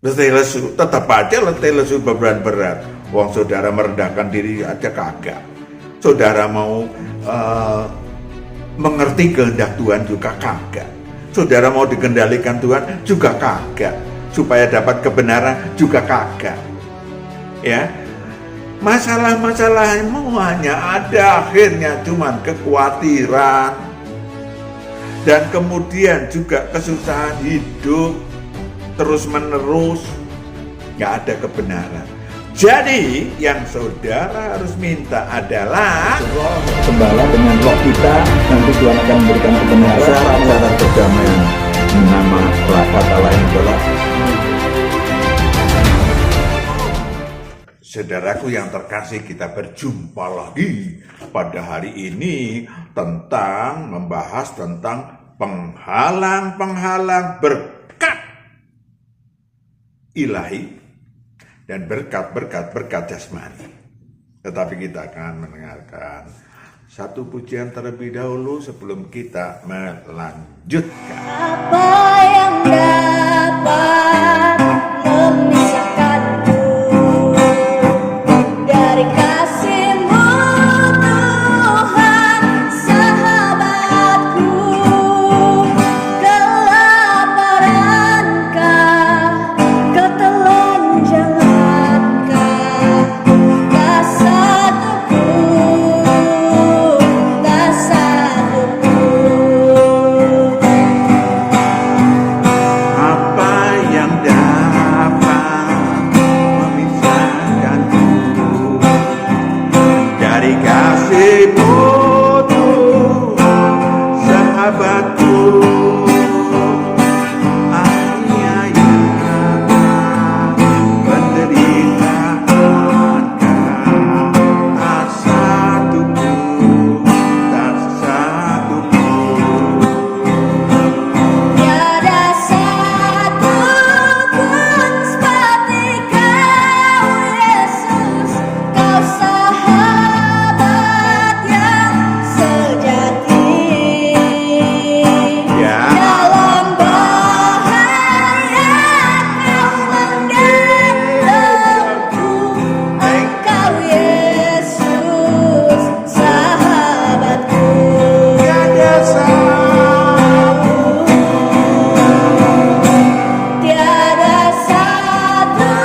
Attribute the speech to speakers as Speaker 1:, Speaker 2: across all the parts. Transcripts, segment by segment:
Speaker 1: letih lesu, tetap aja letih lesu berat-berat. Wong saudara merendahkan diri aja kagak. Saudara mau mengerti kehendak Tuhan juga kagak. Saudara mau dikendalikan Tuhan juga kagak. Supaya dapat kebenaran juga kagak. Ya, masalah-masalahmu hanya ada akhirnya cuman kekhawatiran dan kemudian juga kesusahan hidup terus menerus, gak ada kebenaran. Jadi yang saudara harus minta adalah
Speaker 2: Gembala dengan roh kita, nanti Tuhan akan memberikan kebenaran,
Speaker 1: syarat perdamaian.
Speaker 2: nama kata lain adalah
Speaker 1: Saudaraku yang terkasih, kita berjumpa lagi pada hari ini tentang membahas tentang penghalang-penghalang berkat ilahi dan berkat jasmani. Tetapi kita akan mendengarkan satu pujian terlebih dahulu sebelum kita melanjutkan.
Speaker 3: Apa yang dapat memisahkanku dari kasih-Mu, Tuhan, sahabatku? Kelaparankah, ketelanjangankah, tak satupun, tak satupun.
Speaker 1: Apa yang dapat memisahkanku dari kasih-Mu, Tuhan, sahabatku? Aniaya, penderitaan, tak satupun, tak satupun.
Speaker 3: Tiada satu pun seperti Kau, Yesus. Kau sahabat yang sejati.
Speaker 1: Ya.
Speaker 3: Dalam bahaya Kau menggendongku. Engkau, Yesus, sahabatku.
Speaker 1: Tiada
Speaker 3: Tiada satu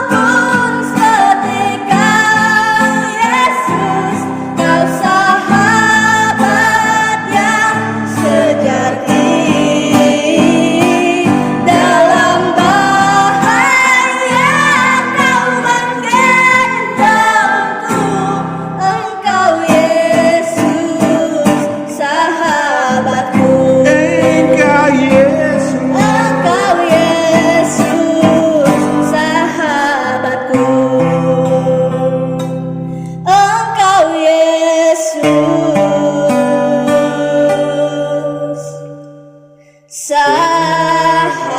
Speaker 3: pun seperti Kau, Yesus. Kau sahabat yang sejati. Dalam bahaya Kau menggendongku. Engkau, Yesus, sahabatku.
Speaker 1: Engkau Yesus,
Speaker 3: Engkau, Yesus, sahabatku. Engkau, Yesus, sahabatku.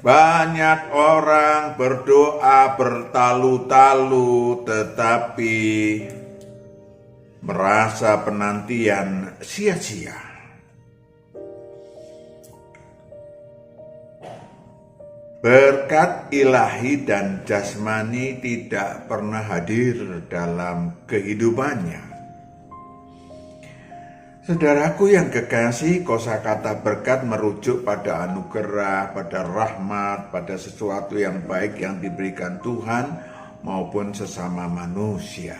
Speaker 1: banyak orang berdoa bertalu-talu tetapi merasa penantian sia-sia. Berkat ilahi dan jasmani tidak pernah hadir dalam kehidupannya. Saudaraku yang kekasih, kosakata berkat merujuk pada anugerah, pada rahmat, pada sesuatu yang baik yang diberikan Tuhan maupun sesama manusia.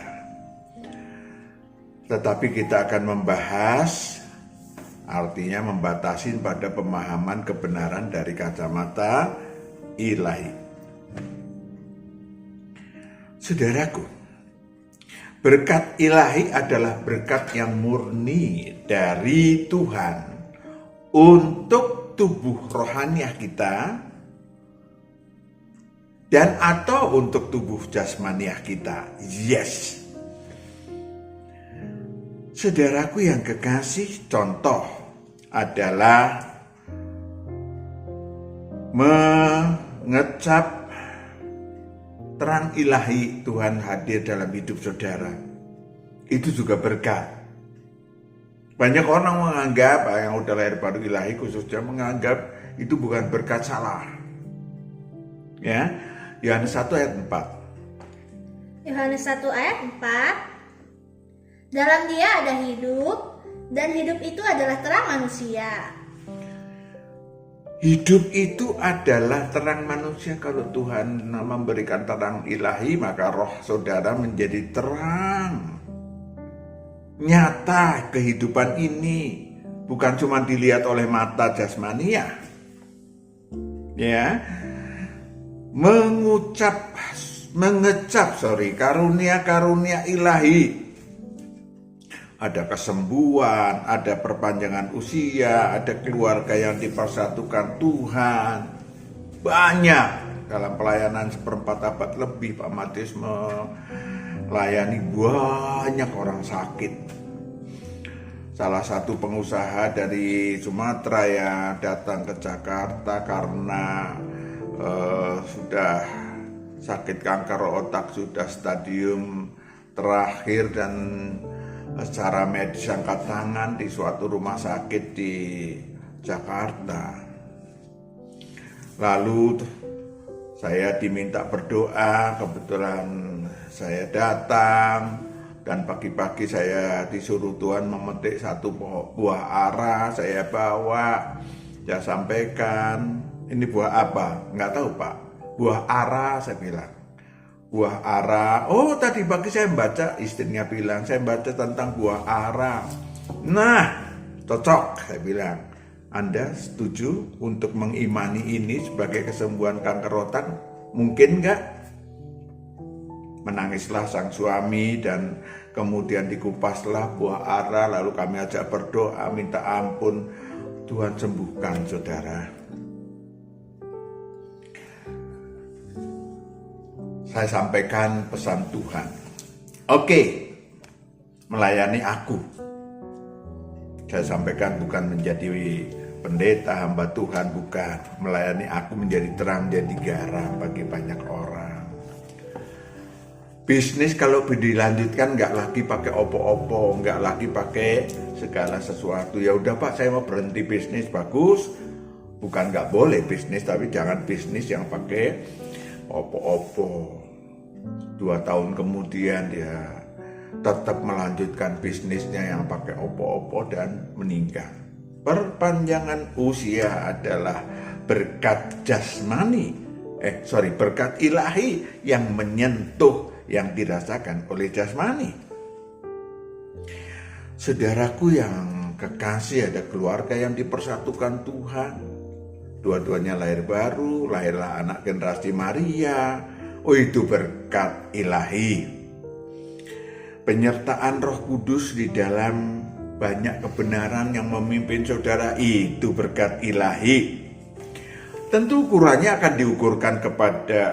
Speaker 1: Tetapi kita akan membahas, artinya membatasi pada pemahaman kebenaran dari kacamata ilahi. Saudaraku, berkat ilahi adalah berkat yang murni dari Tuhan untuk tubuh rohaniah kita dan atau untuk tubuh jasmaniah kita. Yes. Saudaraku yang kekasih, contoh adalah mengecap terang ilahi Tuhan hadir dalam hidup saudara. Itu juga berkat. Banyak orang menganggap yang udah lahir baru ilahi khususnya menganggap itu bukan berkat, salah. Ya, Yohanes 1 ayat 4.
Speaker 3: Yohanes 1 ayat 4. Dalam Dia ada hidup, dan hidup itu adalah terang manusia.
Speaker 1: Hidup itu adalah terang manusia. Kalau Tuhan memberikan terang ilahi, maka roh saudara menjadi terang. Nyata kehidupan ini bukan cuma dilihat oleh mata jasmania. Ya. Mengecap karunia-karunia ilahi. Ada kesembuhan, ada perpanjangan usia, ada keluarga yang dipersatukan Tuhan. Banyak dalam pelayanan seperempat abad lebih Pak Matius melayani banyak orang sakit. Salah satu pengusaha dari Sumatera yang datang ke Jakarta karena sudah sakit kanker otak, sudah stadium terakhir dan secara medis angkat tangan di suatu rumah sakit di Jakarta. Lalu saya diminta berdoa, kebetulan saya datang dan pagi-pagi saya disuruh Tuhan memetik satu buah ara, saya bawa, saya sampaikan, ini buah apa? Nggak tahu Pak, buah ara saya bilang. Buah ara, oh tadi pagi saya membaca, istrinya bilang, saya membaca tentang buah ara. Nah, cocok, saya bilang. Anda setuju untuk mengimani ini sebagai kesembuhan kanker otak? Mungkin nggak? Menangislah sang suami dan kemudian dikupaslah buah ara, lalu kami ajak berdoa, minta ampun. Tuhan sembuhkan saudara. Saya sampaikan pesan Tuhan. Oke, melayani aku. Saya sampaikan bukan menjadi pendeta, hamba Tuhan, bukan. Melayani aku menjadi terang, menjadi garam bagi banyak orang. Bisnis kalau dilanjutkan nggak lagi pakai opo-opo, nggak lagi pakai segala sesuatu. Ya udah Pak, saya mau berhenti bisnis, bagus. Bukan nggak boleh bisnis, tapi jangan bisnis yang pakai opo-opo. 2 tahun kemudian dia tetap melanjutkan bisnisnya yang pakai opo-opo dan meninggal. Perpanjangan usia adalah berkat jasmani, berkat ilahi yang menyentuh yang dirasakan oleh jasmani. Saudaraku yang kekasih, ada keluarga yang dipersatukan Tuhan. Dua-duanya lahir baru, lahirlah anak generasi Maria. Oh, itu berkat ilahi. Penyertaan Roh Kudus di dalam banyak kebenaran yang memimpin saudara, itu berkat ilahi. Tentu ukurannya akan diukurkan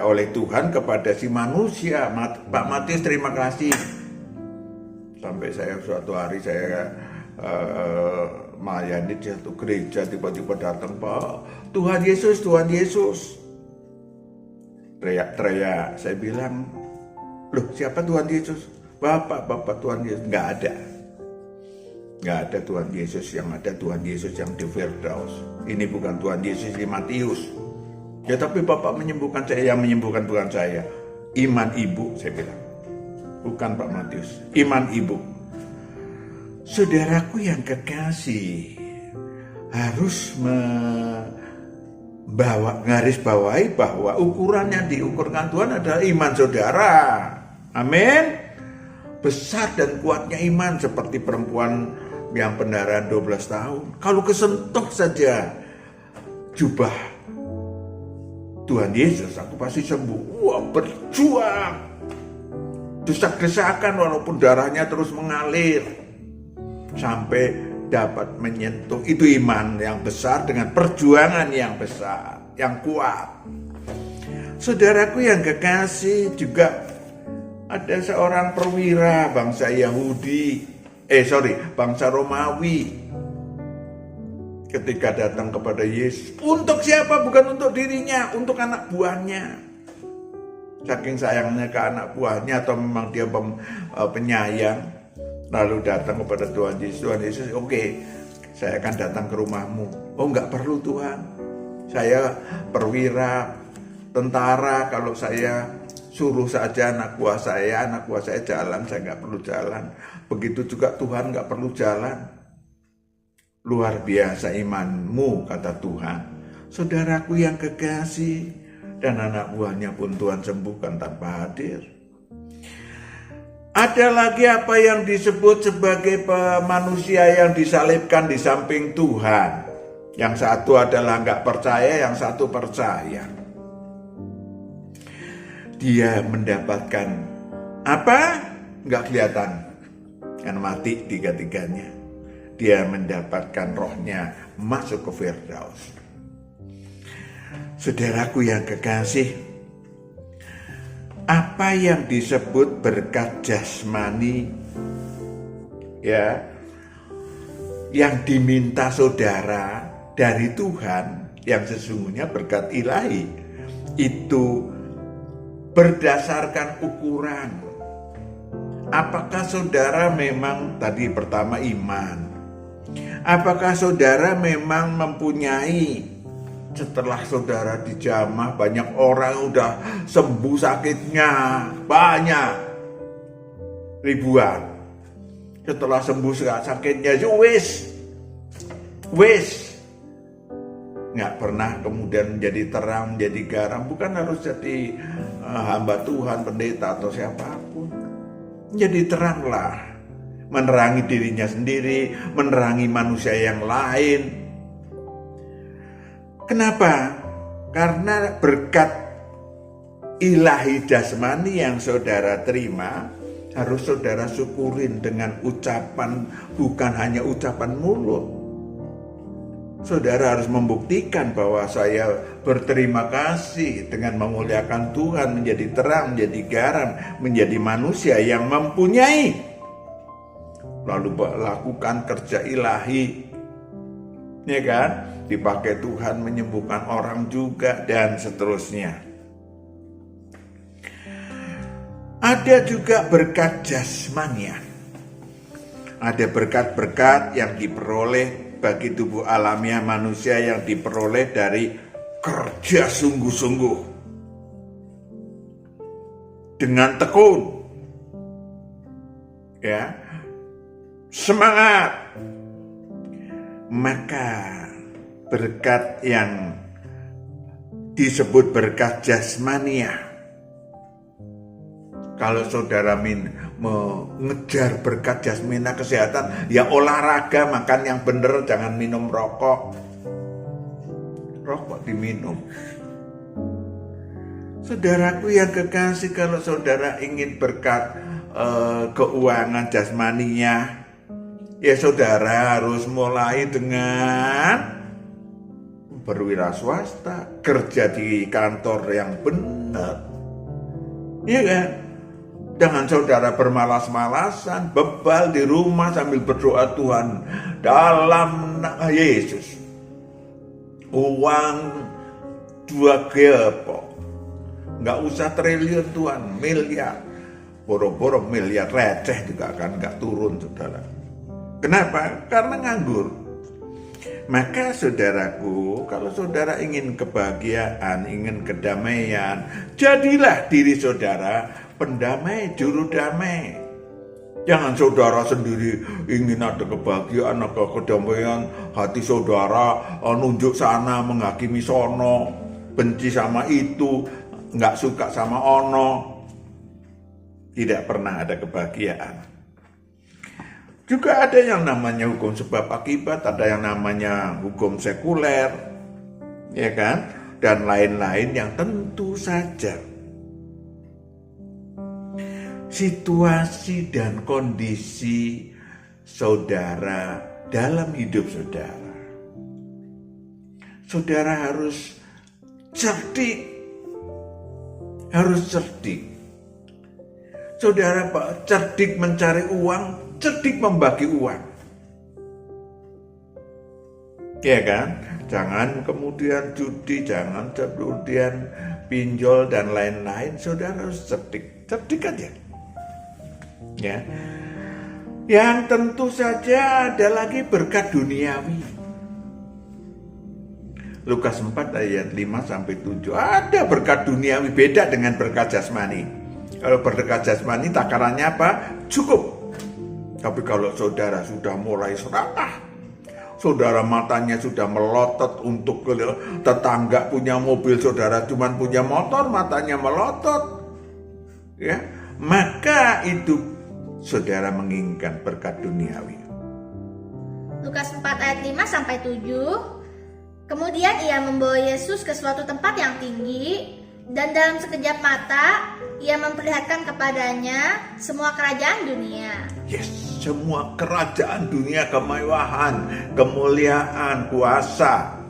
Speaker 1: oleh Tuhan kepada si manusia. Pak Matius, terima kasih. Sampai saya suatu hari saya melayani di satu gereja, tiba-tiba datang, Pak, Tuhan Yesus, Tuhan Yesus. Teriak-teriak, saya bilang, loh siapa Tuhan Yesus? Bapak Tuhan Yesus. Nggak ada Tuhan Yesus, yang ada Tuhan Yesus yang di Firdaus. Ini bukan Tuhan Yesus di Matius. Ya tapi Bapak menyembuhkan saya, yang menyembuhkan bukan saya. Iman ibu, saya bilang. Bukan Pak Matius, iman ibu. Saudaraku yang kekasih, harus garis bawahi bahwa ukuran yang diukurkan Tuhan adalah iman saudara. Amin. Besar dan kuatnya iman seperti perempuan yang pendarahan 12 tahun. Kalau kesentuh saja jubah Tuhan Yesus, aku pasti sembuh. Wah, berjuang. Desak-desakan walaupun darahnya terus mengalir. Sampai dapat menyentuh. Itu iman yang besar dengan perjuangan yang besar, yang kuat. Saudaraku yang kekasih, juga ada seorang perwira bangsa Romawi. ketika datang kepada Yesus. Untuk siapa? Bukan untuk dirinya, untuk anak buahnya. Saking sayangnya ke anak buahnya, atau memang dia penyayang, lalu datang kepada Tuhan Yesus. Tuhan Yesus, oke, saya akan datang ke rumahmu. Oh, enggak perlu Tuhan, saya perwira tentara, kalau saya suruh saja anak buah saya jalan, saya enggak perlu jalan. Begitu juga Tuhan enggak perlu jalan. Luar biasa imanmu, kata Tuhan. Saudaraku yang kekasih, dan anak buahnya pun Tuhan sembuhkan tanpa hadir. Ada lagi apa yang disebut sebagai manusia yang disalibkan di samping Tuhan. Yang satu adalah nggak percaya, yang satu percaya. Dia mendapatkan apa? Nggak kelihatan, kan mati tiga-tiganya. Dia mendapatkan rohnya masuk ke Firdaus. Saudaraku yang kekasih, apa yang disebut berkat jasmani, ya, yang diminta saudara dari Tuhan, yang sesungguhnya berkat ilahi, itu berdasarkan ukuran. Apakah saudara memang, tadi pertama iman, apakah saudara memang mempunyai, setelah saudara dijamah, banyak orang udah sembuh sakitnya, banyak, ribuan. Setelah sembuh sakitnya, wis, nggak pernah kemudian menjadi terang, menjadi garam. Bukan harus jadi hamba Tuhan, pendeta atau siapapun. Jadi teranglah, menerangi dirinya sendiri, menerangi manusia yang lain. Kenapa? Karena berkat ilahi jasmani yang saudara terima, harus saudara syukurin dengan ucapan, bukan hanya ucapan mulut. Saudara harus membuktikan bahwa saya berterima kasih dengan memuliakan Tuhan, menjadi terang, menjadi garam, menjadi manusia yang mempunyai, lalu lakukan kerja ilahi, ya kan? Dipakai Tuhan menyembuhkan orang juga, dan seterusnya. Ada juga berkat jasmania. Ada berkat-berkat yang diperoleh bagi tubuh alamiah manusia, yang diperoleh dari kerja sungguh-sungguh, dengan tekun, ya, semangat. Maka berkat yang disebut berkat jasmania, kalau saudara mengejar berkat jasmania kesehatan, ya olahraga, makan yang benar, jangan minum rokok. Rokok diminum. Saudaraku yang kekasih, kalau saudara ingin berkat keuangan jasmaninya, ya saudara harus mulai dengan berwira swasta, kerja di kantor yang benar, iya kan? Jangan saudara bermalas-malasan, bebal di rumah sambil berdoa, Tuhan, dalam nama Yesus, uang 2 gepok, nggak usah triliun Tuhan, miliar, boro-boro miliar receh juga kan nggak turun, saudara. Kenapa? Karena nganggur. Maka saudaraku, kalau saudara ingin kebahagiaan, ingin kedamaian, jadilah diri saudara pendamai, juru damai. Jangan saudara sendiri ingin ada kebahagiaan, ada kedamaian, hati saudara nunjuk sana, menghakimi sono, benci sama itu, nggak suka sama ono. Tidak pernah ada kebahagiaan. Juga ada yang namanya hukum sebab akibat, ada yang namanya hukum sekuler, ya kan? Dan lain-lain yang tentu saja situasi dan kondisi saudara dalam hidup saudara. Saudara harus cerdik, Saudara cerdik mencari uang, cerdik membagi uang. Ya kan? Jangan kemudian judi, jangan kemudian pinjol dan lain-lain. Saudara harus cerdik aja. Ya. Yang tentu saja ada lagi berkat duniawi. Lukas 4 ayat 5 sampai 7. Ada berkat duniawi, beda dengan berkat jasmani. Kalau berkat jasmani takarannya apa? Cukup. Tapi kalau saudara sudah mulai serakah, saudara matanya sudah melotot untuk tetangga punya mobil, saudara cuma punya motor, matanya melotot, ya, maka itu saudara menginginkan berkat duniawi.
Speaker 3: Lukas 4 ayat 5 sampai 7. Kemudian ia membawa Yesus ke suatu tempat yang tinggi, dan dalam sekejap mata ia memperlihatkan kepadanya semua kerajaan dunia.
Speaker 1: Yes, semua kerajaan dunia, kemewahan, kemuliaan, kuasa.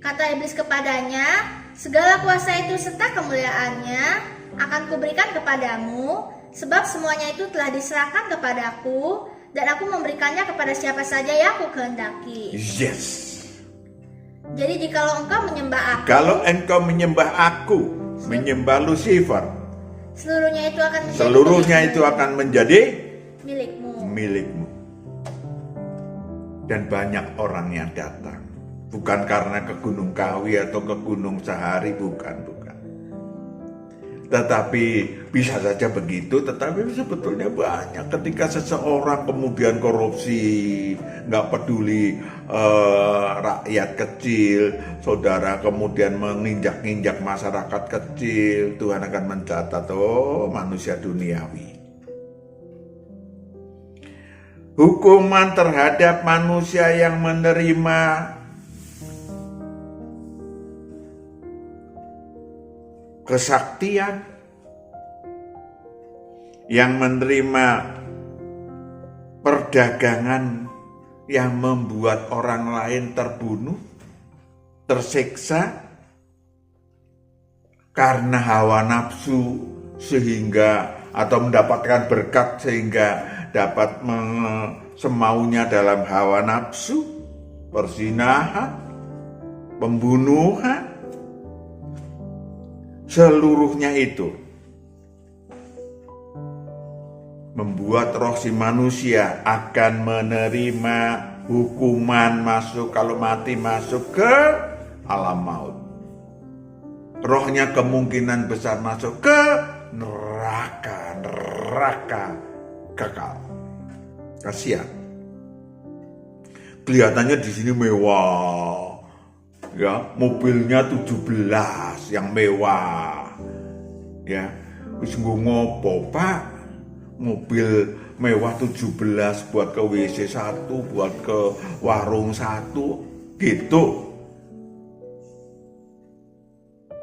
Speaker 3: Kata iblis kepadanya, segala kuasa itu serta kemuliaannya akan kuberikan kepadamu, sebab semuanya itu telah diserahkan kepadaku, dan aku memberikannya kepada siapa saja yang aku kehendaki.
Speaker 1: Yes.
Speaker 3: Jadi jikalau engkau menyembah aku,
Speaker 1: Kalau engkau menyembah aku, menyembah Lucifer,
Speaker 3: seluruhnya
Speaker 1: itu akan menjadi
Speaker 3: milikmu.
Speaker 1: milikmu. Dan banyak orang yang datang, bukan karena ke Gunung Kawi atau ke Gunung Sahari, bukan. Tetapi bisa saja begitu, tetapi sebetulnya banyak ketika seseorang kemudian korupsi, nggak peduli rakyat kecil, saudara kemudian menginjak-injak masyarakat kecil, Tuhan akan mencatat, manusia duniawi. Hukuman terhadap manusia yang menerima kesaktian, yang menerima perdagangan yang membuat orang lain terbunuh, tersiksa karena hawa nafsu, sehingga atau mendapatkan berkat sehingga dapat semaunya dalam hawa nafsu, perzinahan, pembunuhan. Seluruhnya itu membuat roh si manusia akan menerima hukuman, masuk, kalau mati masuk ke alam maut. Rohnya kemungkinan besar masuk ke neraka kekal. Kasihan. Kelihatannya di sini mewah. Ya, mobilnya 17 yang mewah. Ya, wis ngopo, Pak? Mobil mewah 17 buat ke WC 1, buat ke warung 1, gitu.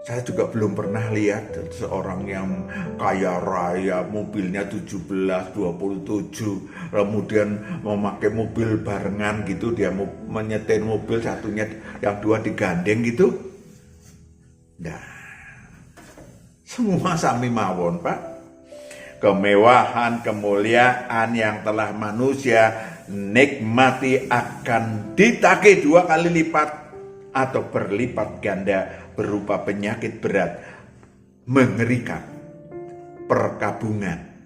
Speaker 1: Saya juga belum pernah lihat seorang yang kaya raya, mobilnya 17, 27, kemudian memakai mobil barengan gitu, dia menyetir mobil satunya, yang dua digandeng gitu. Nah, semua sami mawon, Pak. Kemewahan, kemuliaan yang telah manusia nikmati akan ditagih 2 kali lipat atau berlipat ganda berupa penyakit berat, mengerikan, perkabungan.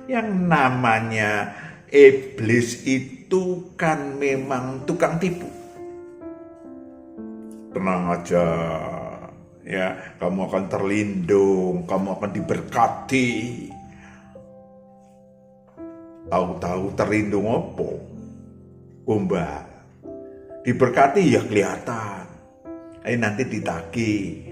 Speaker 1: Yang namanya iblis itu kan memang tukang tipu. Tenang aja, ya, kamu akan terlindung, kamu akan diberkati. Tahu-tahu terlindung opo? Gombal. Diberkati ya kelihatan. Nanti ditagih.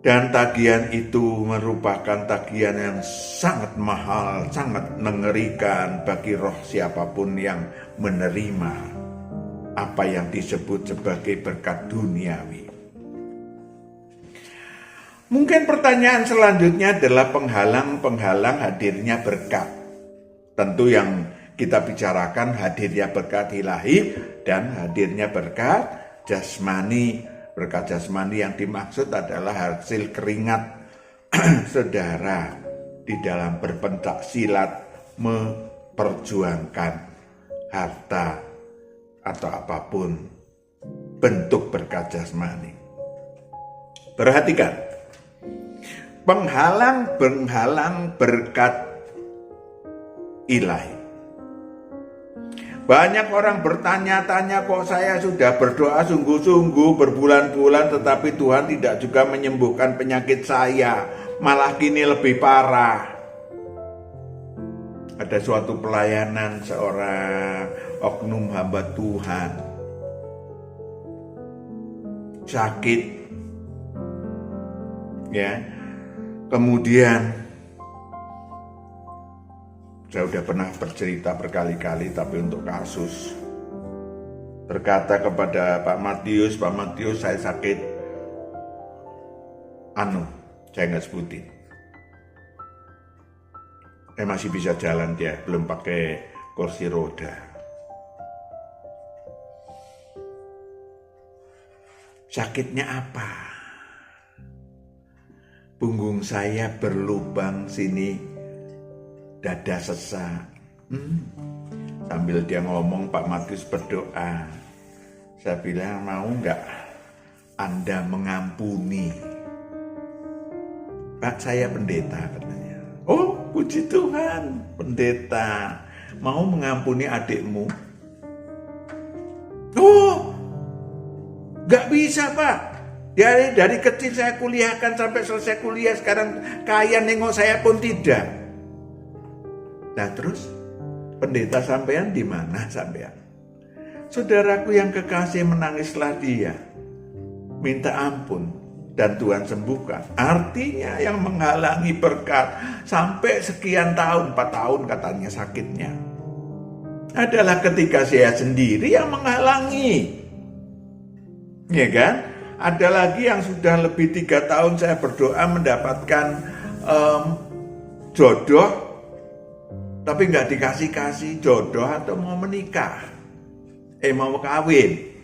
Speaker 1: Dan tagihan itu merupakan tagihan yang sangat mahal, sangat mengerikan bagi roh siapapun yang menerima apa yang disebut sebagai berkat duniawi. Mungkin pertanyaan selanjutnya adalah penghalang hadirnya berkat. Tentu yang kita bicarakan hadirnya berkat ilahi dan hadirnya berkat jasmani. Berkat jasmani yang dimaksud adalah hasil keringat saudara di dalam berpencak silat memperjuangkan harta atau apapun bentuk berkat jasmani. Perhatikan, penghalang-penghalang berkat ilahi. Banyak orang bertanya-tanya, kok saya sudah berdoa sungguh-sungguh berbulan-bulan tetapi Tuhan tidak juga menyembuhkan penyakit saya, malah kini lebih parah. Ada suatu pelayanan seorang oknum hamba Tuhan sakit, ya. Kemudian saya sudah pernah bercerita berkali-kali, tapi untuk kasus berkata kepada Pak Matius, saya sakit, saya nggak sebutin. Masih bisa jalan dia, belum pakai kursi roda. Sakitnya apa? Punggung saya berlubang sini, dada sesak. Sambil dia ngomong, Pak Matius berdoa. Saya bilang, mau nggak Anda mengampuni? Pak, saya pendeta katanya. Oh, puji Tuhan, pendeta mau mengampuni adikmu. Oh, nggak bisa Pak. Dari kecil saya kuliahkan sampai selesai kuliah, sekarang kaya nengok saya pun tidak. Nah terus, pendeta sampean di mana sampean? Saudaraku yang kekasih, menangislah dia, minta ampun, dan Tuhan sembuhkan. Artinya yang menghalangi berkat sampai sekian tahun, 4 tahun katanya sakitnya, adalah ketika saya sendiri yang menghalangi. Ya kan? Ada lagi yang sudah lebih 3 tahun saya berdoa mendapatkan jodoh, tapi nggak dikasih jodoh atau mau menikah, mau kawin.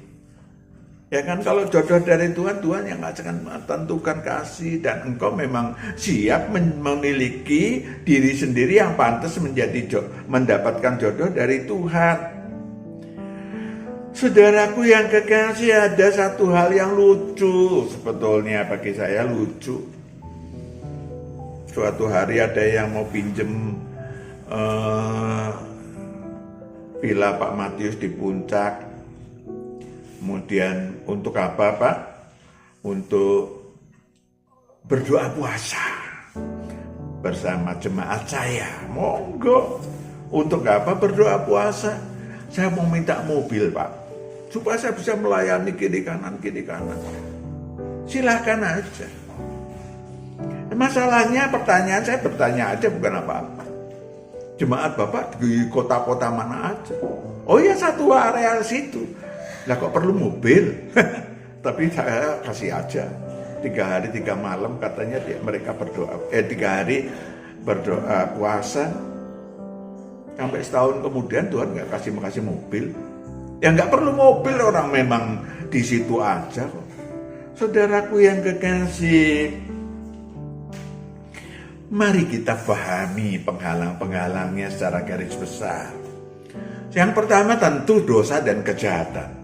Speaker 1: Ya kan, kalau jodoh dari Tuhan, Tuhan yang akan menentukan kasih, dan engkau memang siap memiliki diri sendiri yang pantas mendapatkan jodoh dari Tuhan. Saudaraku yang kekasih, ada satu hal yang lucu, sebetulnya bagi saya lucu. Suatu hari ada yang mau pinjem villa Pak Matius di Puncak. Kemudian untuk apa Pak? Untuk berdoa puasa bersama jemaat saya. Monggo. Untuk apa berdoa puasa? Saya mau minta mobil Pak, supaya saya bisa melayani kiri kanan. Silahkan aja. Masalahnya pertanyaan saya bertanya aja, bukan apa-apa. Jemaat Bapak di kota-kota mana aja? Oh ya, satu area situ. Lah kok perlu mobil? Tapi saya kasih aja. 3 hari 3 malam katanya mereka berdoa. 3 hari berdoa puasa. Sampai setahun kemudian Tuhan nggak kasih mobil. Ya nggak perlu mobil, orang memang di situ aja kok. Saudaraku yang kekasih, mari kita pahami penghalang-penghalangnya secara garis besar. Yang pertama tentu dosa dan kejahatan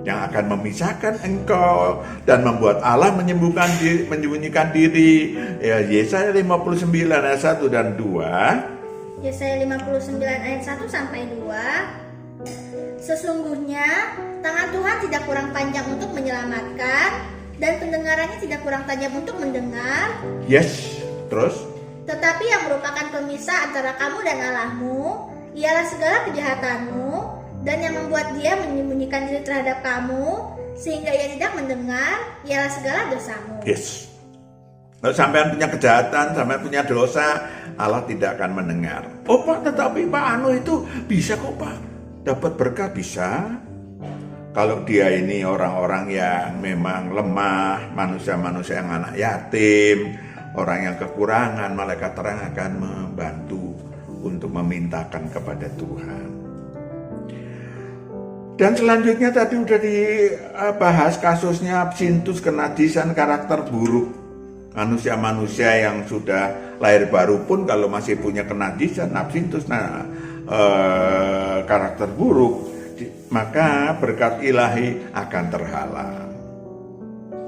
Speaker 1: yang akan memisahkan engkau dan membuat Allah menyembunyikan diri. Ya, Yesaya 59 ayat 1 dan 2.
Speaker 3: Yesaya 59 ayat 1 sampai 2. Sesungguhnya tangan Tuhan tidak kurang panjang untuk menyelamatkan, dan pendengarannya tidak kurang tajam untuk mendengar.
Speaker 1: Yes, terus?
Speaker 3: Tetapi yang merupakan pemisah antara kamu dan Allahmu ialah segala kejahatanmu, dan yang membuat dia menyembunyikan diri terhadap kamu sehingga ia tidak mendengar ialah segala dosamu.
Speaker 1: Yes. Kalau sampean punya kejahatan, sampean punya dosa, Allah tidak akan mendengar. Oh Pak, tetapi Pak itu bisa kok Pak, dapat berkat bisa. Kalau dia ini orang-orang yang memang lemah, manusia-manusia yang anak yatim, orang yang kekurangan, malaikat terang akan membantu untuk memintakan kepada Tuhan. Dan selanjutnya tadi udah dibahas kasusnya absintus, kenajisan, karakter buruk. Manusia-manusia yang sudah lahir baru pun kalau masih punya kenajisan, absintus, karakter buruk, maka berkat ilahi akan terhalang.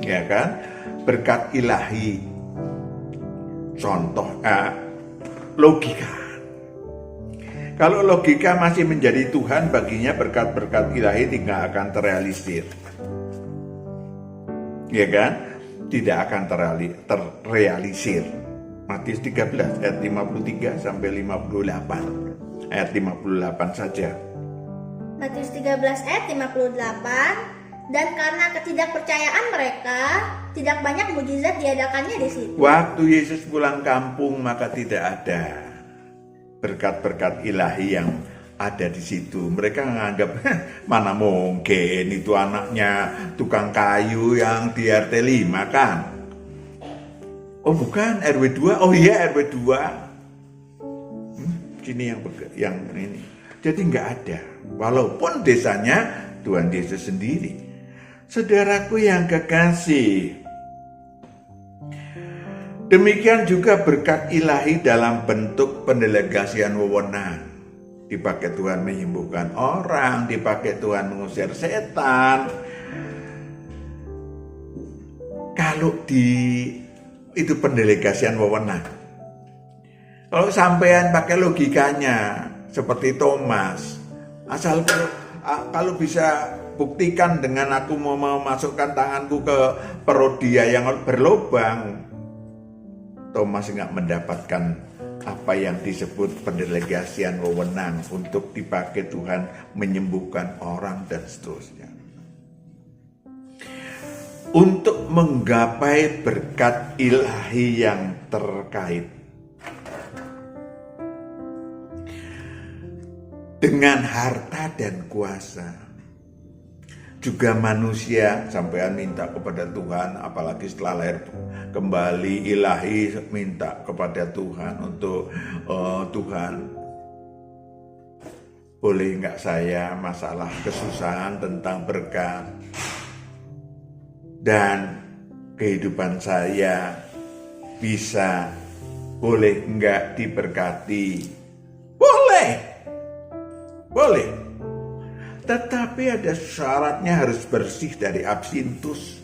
Speaker 1: Ya kan? Berkat ilahi. Contoh logika. Kalau logika masih menjadi Tuhan, baginya berkat-berkat ilahi tidak akan terrealisir. Ya kan? Tidak akan terrealisir. Matius 13 ayat 53 sampai 58. Ayat 58 saja.
Speaker 3: Matius 13 ayat 58, dan karena ketidakpercayaan mereka, tidak banyak mujizat diadakannya di situ.
Speaker 1: Waktu Yesus pulang kampung, maka tidak ada berkat-berkat ilahi yang ada di situ. Mereka menganggap mana mungkin itu anaknya tukang kayu yang di RT 5 kan? Oh bukan, RW 2. Oh iya, RW 2. Sini yang ini. Jadi nggak ada. Walaupun desanya Tuhan Yesus sendiri. Saudaraku yang kekasih, demikian juga berkat ilahi dalam bentuk pendelegasian wewenang. Dipakai Tuhan menyembuhkan orang, dipakai Tuhan mengusir setan. Kalau itu pendelegasian wewenang. Kalau sampean pakai logikanya seperti Thomas, asal kalau bisa buktikan dengan aku mau masukkan tanganku ke perut dia yang berlubang, Thomas nggak mendapatkan apa yang disebut pendelegasian wewenang untuk dipakai Tuhan menyembuhkan orang dan seterusnya. Untuk menggapai berkat ilahi yang terkait dengan harta dan kuasa. Juga manusia sampean minta kepada Tuhan, apalagi setelah lahir kembali ilahi minta kepada Tuhan untuk Tuhan, boleh nggak saya masalah kesusahan tentang berkat dan kehidupan saya bisa boleh nggak diberkati? Boleh. Tetapi ada syaratnya, harus bersih dari absintus.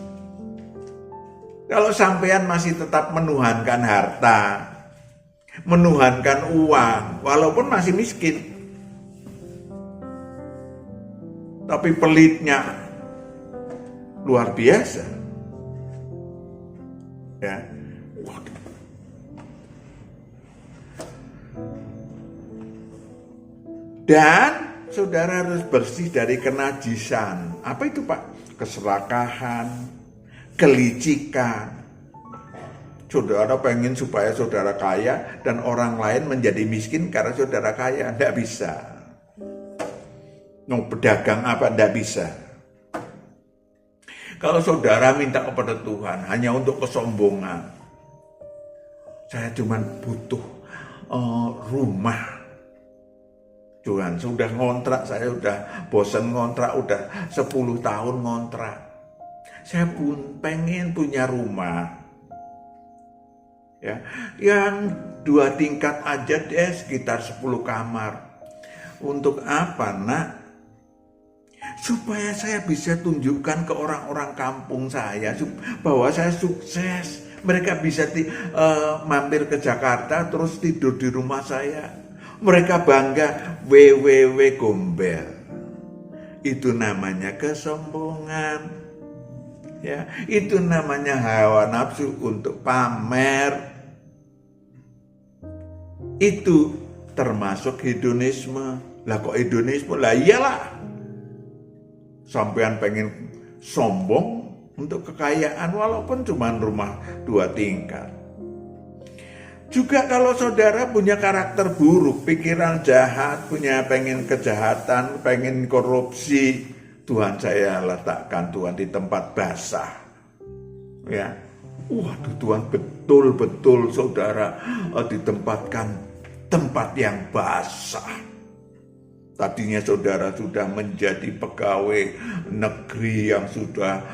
Speaker 1: Kalau sampean masih tetap menuhankan harta, menuhankan uang, walaupun masih miskin, tapi pelitnya luar biasa, ya. Dan saudara harus bersih dari kenajisan. Apa itu Pak? Keserakahan, kelicikan. Saudara pengen supaya saudara kaya dan orang lain menjadi miskin karena saudara kaya. Tidak bisa. Mau pedagang apa? Tidak bisa. Kalau saudara minta kepada Tuhan hanya untuk kesombongan. Saya cuma butuh rumah. Tuhan sudah ngontrak, saya sudah bosan ngontrak, udah 10 tahun ngontrak. Saya pun pengen punya rumah. Ya, yang 2 tingkat aja deh, sekitar 10 kamar. Untuk apa, Nak? Supaya saya bisa tunjukkan ke orang-orang kampung saya bahwa saya sukses. Mereka bisa mampir ke Jakarta terus tidur di rumah saya. Mereka bangga, WWW gombel. Itu namanya kesombongan. Ya, itu namanya hawa nafsu untuk pamer. Itu termasuk hedonisme. Lah kok hedonisme? Lah iyalah. Sampean pengen sombong untuk kekayaan walaupun cuma rumah 2 tingkat. Juga kalau saudara punya karakter buruk, pikiran jahat, pengen kejahatan, pengen korupsi, Tuhan saya letakkan Tuhan di tempat basah. Ya, waduh Tuhan betul-betul saudara ditempatkan tempat yang basah. Tadinya saudara sudah menjadi pegawai negeri yang sudah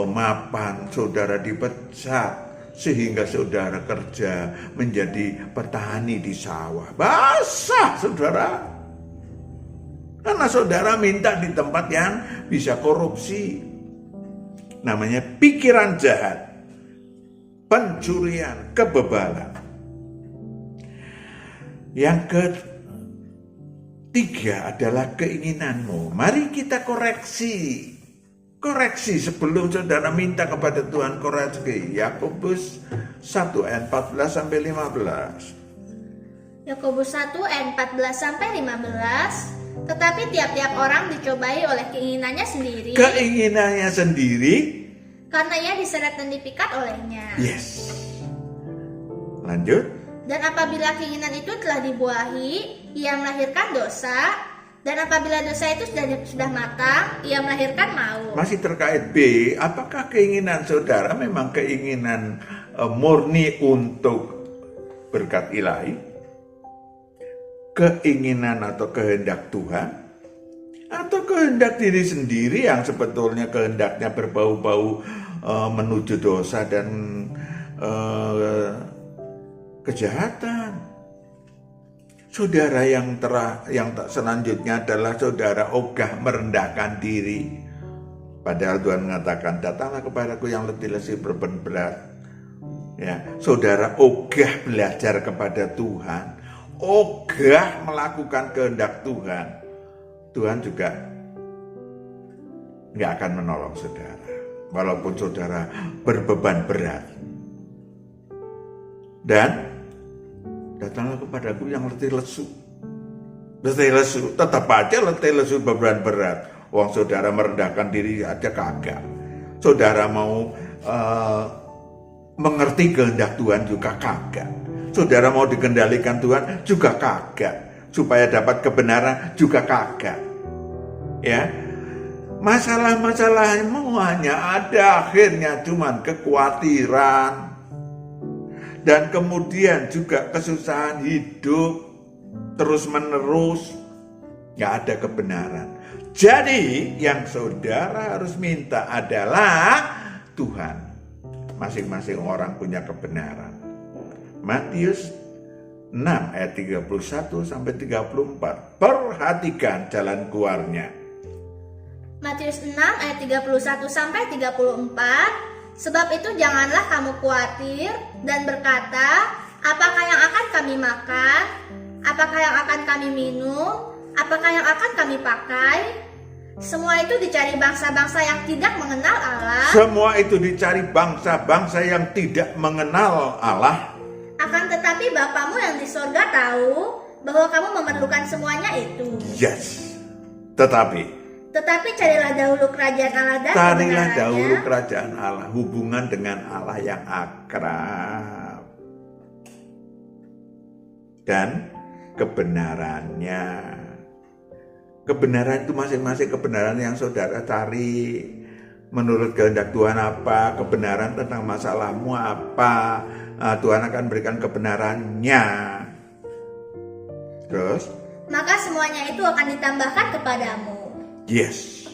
Speaker 1: mapan, saudara dipecat. Sehingga saudara kerja menjadi petani di sawah. Basah saudara. Karena saudara minta di tempat yang bisa korupsi. Namanya pikiran jahat, pencurian, kebebalan. Yang ketiga adalah keinginanmu. Mari kita koreksi. Koreksi sebelum saudara minta kepada Tuhan, koreksi. Yakobus 1 ayat 14 sampai 15.
Speaker 3: Yakobus 1 ayat 14 sampai 15. Tetapi tiap-tiap orang dicobai oleh keinginannya sendiri.
Speaker 1: Keinginannya sendiri.
Speaker 3: Karena ia diseret dan dipikat olehnya.
Speaker 1: Yes. Lanjut.
Speaker 3: Dan apabila keinginan itu telah dibuahi, ia melahirkan dosa. Dan apabila dosa itu sudah matang, ia melahirkan maut.
Speaker 1: Masih terkait B, apakah keinginan saudara memang keinginan murni untuk berkat ilahi? Keinginan atau kehendak Tuhan? Atau kehendak diri sendiri yang sebetulnya kehendaknya berbau-bau menuju dosa dan kejahatan? Saudara yang selanjutnya adalah saudara ogah merendahkan diri. Padahal Tuhan mengatakan, datanglah kepadaku yang letih lesu beban berat. Ya, saudara ogah belajar kepada Tuhan, ogah melakukan kehendak Tuhan. Tuhan juga nggak akan menolong saudara, walaupun saudara berbeban berat. Dan datanglah kepadaku yang letih lesu. Letih lesu, tetap aja letih lesu beban berat. Wong saudara merendahkan diri aja kagak. Saudara mau mengerti kehendak Tuhan juga kagak. Saudara mau dikendalikan Tuhan juga kagak. Supaya dapat kebenaran juga kagak. Ya, masalah-masalahmu hanya ada akhirnya cuman kekhawatiran. Dan kemudian juga kesusahan hidup terus menerus, gak ada kebenaran. Jadi yang saudara harus minta adalah Tuhan. Masing-masing orang punya kebenaran. Matius 6 ayat 31 sampai 34. Perhatikan jalan keluarnya.
Speaker 3: Matius 6 ayat 31 sampai 34. Sebab itu janganlah kamu khawatir dan berkata, apakah yang akan kami makan? Apakah yang akan kami minum? Apakah yang akan kami pakai? Semua itu dicari bangsa-bangsa yang tidak mengenal Allah.
Speaker 1: Semua itu dicari bangsa-bangsa yang tidak mengenal Allah.
Speaker 3: Akan tetapi Bapamu yang di sorga tahu bahwa kamu memerlukan semuanya itu.
Speaker 1: Yes. Tetapi
Speaker 3: carilah dahulu kerajaan Allah dan
Speaker 1: carilah
Speaker 3: kebenarannya.
Speaker 1: dahulu kerajaan Allah, hubungan dengan Allah yang akrab. Dan kebenarannya. Kebenaran itu masing-masing kebenaran yang saudara cari. Menurut kehendak Tuhan apa, kebenaran tentang masalahmu apa, Tuhan akan berikan kebenarannya. Terus?
Speaker 3: Maka semuanya itu akan ditambahkan kepadamu.
Speaker 1: Yes.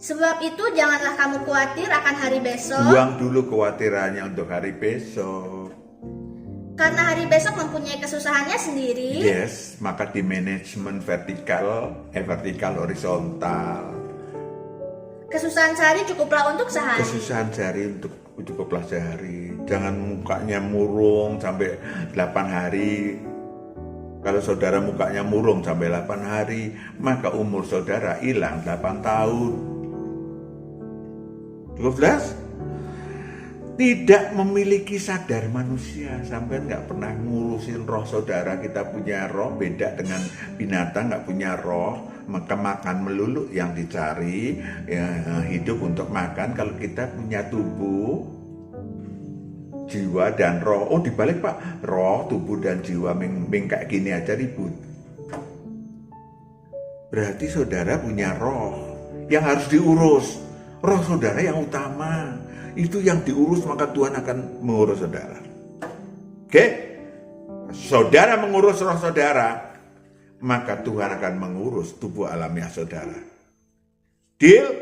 Speaker 3: Sebab itu janganlah kamu khawatir akan hari besok.
Speaker 1: Buang dulu kekhawatirannya untuk hari besok.
Speaker 3: Karena hari besok mempunyai kesusahannya sendiri.
Speaker 1: Yes, maka di manajemen vertikal horizontal.
Speaker 3: Kesusahan sehari cukuplah untuk sehari.
Speaker 1: Kesusahan sehari untuk cukuplah sehari. Jangan mukanya murung sampai 8 hari. Kalau saudara mukanya murung sampai 8 hari, maka umur saudara hilang 8 tahun. Cukup jelas? Tidak memiliki sadar manusia. Sampai nggak pernah ngurusin roh saudara. Kita punya roh, beda dengan binatang nggak punya roh. Maka makan melulu yang dicari, ya, hidup untuk makan. Kalau kita punya tubuh, jiwa dan roh. Oh dibalik pak, roh, tubuh dan jiwa kayak gini aja ribut. Berarti saudara punya roh yang harus diurus. Roh saudara yang utama. Itu yang diurus, maka Tuhan akan mengurus saudara. Oke? Saudara mengurus roh saudara, maka Tuhan akan mengurus tubuh alamiah saudara. Deal?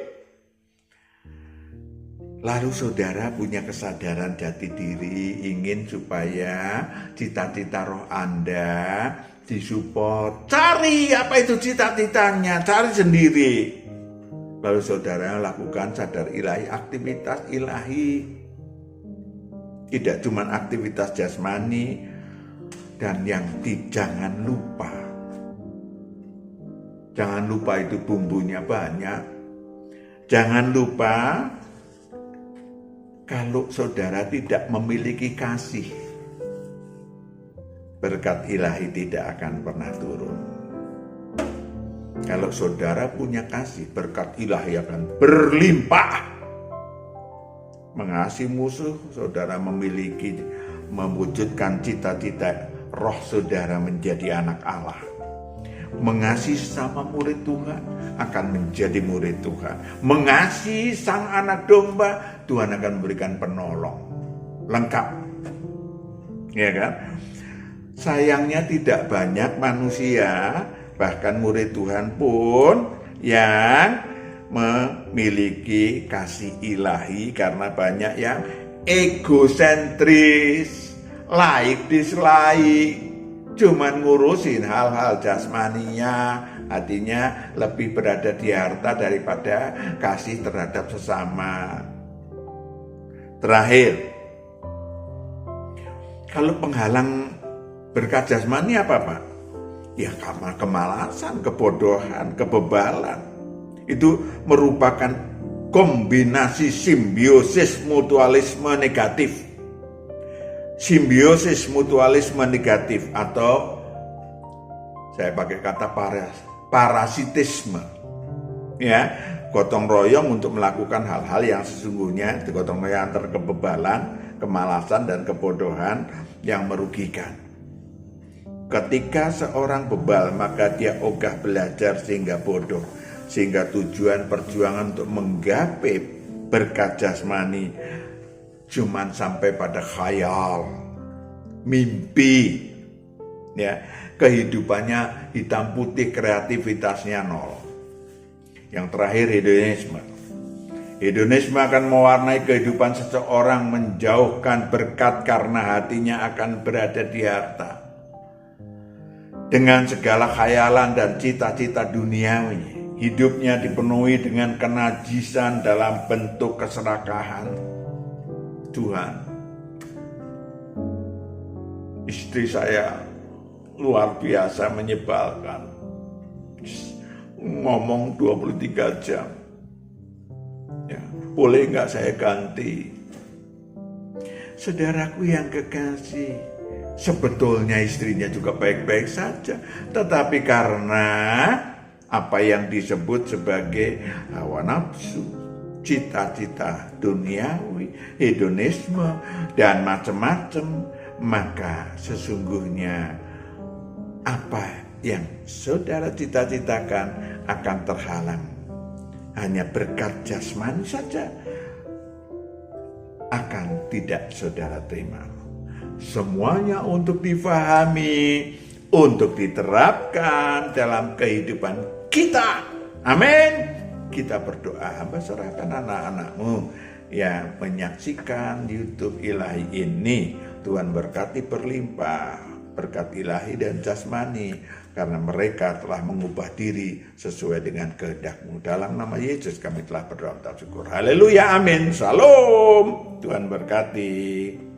Speaker 1: Lalu saudara punya kesadaran jati diri, ingin supaya cita-cita roh Anda, disupport. Cari apa itu cita-citanya, cari sendiri. Lalu saudara lakukan sadar ilahi, aktivitas ilahi. Tidak cuma aktivitas jasmani, dan yang jangan lupa. Jangan lupa itu bumbunya banyak. Jangan lupa kalau saudara tidak memiliki kasih, berkat ilahi tidak akan pernah turun. Kalau saudara punya kasih, berkat ilahi akan berlimpah. Mengasihi musuh, saudara mewujudkan cita-cita roh saudara menjadi anak Allah. Mengasihi sama murid Tuhan akan menjadi murid Tuhan. Mengasihi sang anak domba, Tuhan akan memberikan penolong. Lengkap. Ya kan? Sayangnya tidak banyak manusia, bahkan murid Tuhan pun yang memiliki kasih ilahi, karena banyak yang egosentris, like dislike, cuman ngurusin hal-hal jasmaninya, hatinya lebih berada di harta daripada kasih terhadap sesama. Terakhir, kalau penghalang berkat jasmani apa Pak? Ya karena kemalasan, kebodohan, kebebalan. Itu merupakan kombinasi simbiosis mutualisme negatif. Simbiosis mutualisme negatif, atau saya pakai kata parasitisme. Ya, gotong royong untuk melakukan hal-hal yang sesungguhnya gotong royong antara kebebalan, kemalasan, dan kebodohan yang merugikan. Ketika seorang bebal, maka dia ogah belajar sehingga bodoh. Sehingga tujuan perjuangan untuk menggapai berkat jasmani cuman sampai pada khayal, mimpi. Ya, kehidupannya hitam putih, kreativitasnya nol. Yang terakhir, hedonisme. Hedonisme akan mewarnai kehidupan seseorang, menjauhkan berkat karena hatinya akan berada di harta. Dengan segala khayalan dan cita-cita duniawi, hidupnya dipenuhi dengan kenajisan dalam bentuk keserakahan. Tuhan, istri saya luar biasa menyebalkan. Ngomong 23 jam. Ya, boleh nggak saya ganti? Saudaraku yang kekasih, sebetulnya istrinya juga baik-baik saja, tetapi karena apa yang disebut sebagai hawa nafsu, cita-cita duniawi, hedonisme, dan macam-macam, maka sesungguhnya apa yang saudara cita-citakan akan terhalang. Hanya berkat jasmani saja akan tidak saudara terima. Semuanya untuk difahami, untuk diterapkan dalam kehidupan kita. Amin. Kita berdoa, hamba serahkan anak-anakmu yang menyaksikan YouTube Ilahi ini. Tuhan berkati berlimpah, berkat ilahi dan jasmani, karena mereka telah mengubah diri sesuai dengan kehendak-Mu. Dalam nama Yesus kami telah berdoa dan syukur. Haleluya, amin. Shalom. Tuhan berkati.